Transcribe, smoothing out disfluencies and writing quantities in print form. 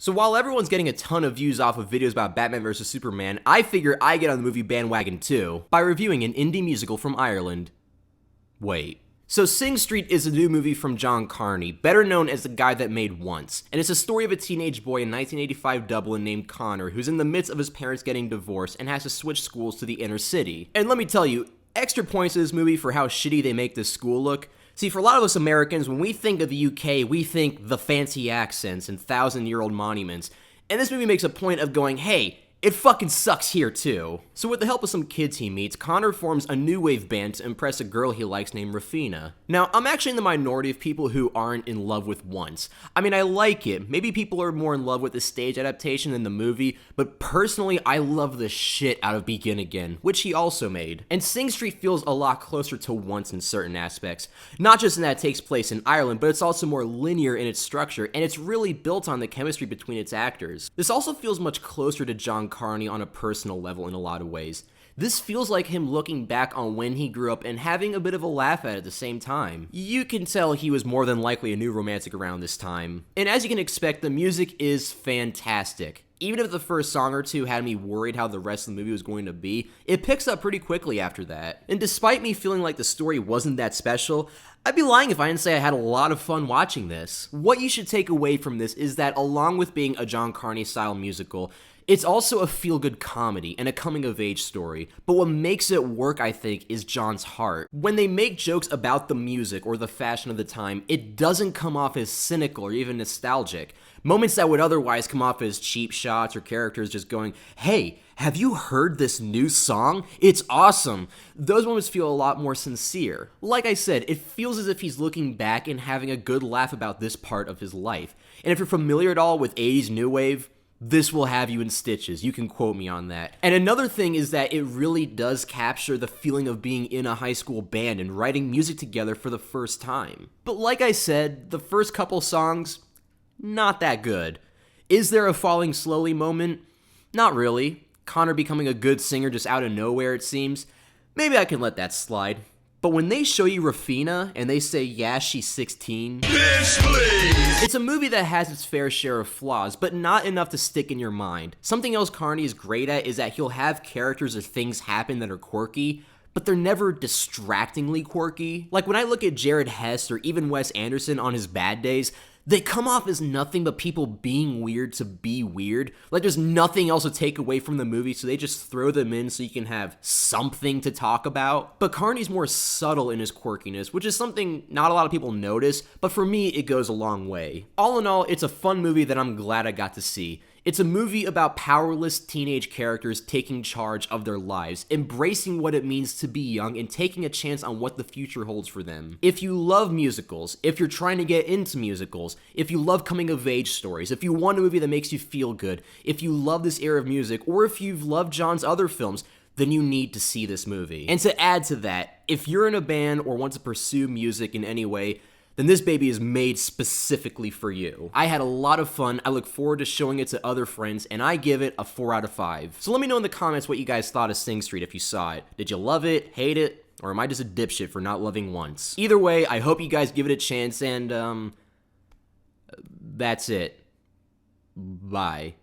So while everyone's getting a ton of views off of videos about Batman vs Superman, I figure I get on the movie bandwagon too, by reviewing an indie musical from Ireland. Wait. So Sing Street is a new movie from John Carney, better known as the guy that made Once, and it's a story of a teenage boy in 1985 Dublin named Connor who's in the midst of his parents getting divorced and has to switch schools to the inner city. And let me tell you, extra points to this movie for how shitty they make this school look. See, for a lot of us Americans, when we think of the UK, we think the fancy accents and thousand-year-old monuments, and this movie makes a point of going, hey, it fucking sucks here too. So with the help of some kids he meets, Connor forms a new wave band to impress a girl he likes named Rafina. Now, I'm actually in the minority of people who aren't in love with Once. I mean, I like it. Maybe people are more in love with the stage adaptation than the movie, but personally, I love the shit out of Begin Again, which he also made. And Sing Street feels a lot closer to Once in certain aspects. Not just in that it takes place in Ireland, but it's also more linear in its structure, and it's really built on the chemistry between its actors. This also feels much closer to John Carney on a personal level in a lot of ways. This feels like him looking back on when he grew up and having a bit of a laugh at the same time. You can tell he was more than likely a new romantic around this time. And as you can expect, the music is fantastic. Even if the first song or two had me worried how the rest of the movie was going to be, it picks up pretty quickly after that. And despite me feeling like the story wasn't that special, I'd be lying if I didn't say I had a lot of fun watching this. What you should take away from this is that along with being a John Carney style musical, it's also a feel-good comedy and a coming-of-age story, but what makes it work, I think, is John's heart. When they make jokes about the music or the fashion of the time, it doesn't come off as cynical or even nostalgic. Moments that would otherwise come off as cheap shots or characters just going, hey, have you heard this new song? It's awesome. Those moments feel a lot more sincere. Like I said, it feels as if he's looking back and having a good laugh about this part of his life. And if you're familiar at all with 80s New Wave, this will have you in stitches. You can quote me on that. And another thing is that it really does capture the feeling of being in a high school band and writing music together for the first time. But like I said, the first couple songs, not that good. Is there a falling slowly moment? Not really. Connor becoming a good singer just out of nowhere, it seems. Maybe I can let that slide. But when they show you Rafina and they say, yeah, she's 16, bitch, please. It's a movie that has its fair share of flaws, but not enough to stick in your mind. Something else Carney is great at is that he'll have characters or things happen that are quirky, but they're never distractingly quirky. Like when I look at Jared Hess or even Wes Anderson on his bad days, they come off as nothing but people being weird to be weird. Like there's nothing else to take away from the movie, so they just throw them in so you can have something to talk about. But Carney's more subtle in his quirkiness, which is something not a lot of people notice, but for me, it goes a long way. All in all, it's a fun movie that I'm glad I got to see. It's a movie about powerless teenage characters taking charge of their lives, embracing what it means to be young, and taking a chance on what the future holds for them. If you love musicals, if you're trying to get into musicals, if you love coming-of-age stories, if you want a movie that makes you feel good, if you love this era of music, or if you've loved John's other films, then you need to see this movie. And to add to that, if you're in a band or want to pursue music in any way, then this baby is made specifically for you. I had a lot of fun, I look forward to showing it to other friends, and I give it a 4 out of 5. So let me know in the comments what you guys thought of Sing Street if you saw it. Did you love it, hate it, or am I just a dipshit for not loving Once? Either way, I hope you guys give it a chance, and that's it. Bye.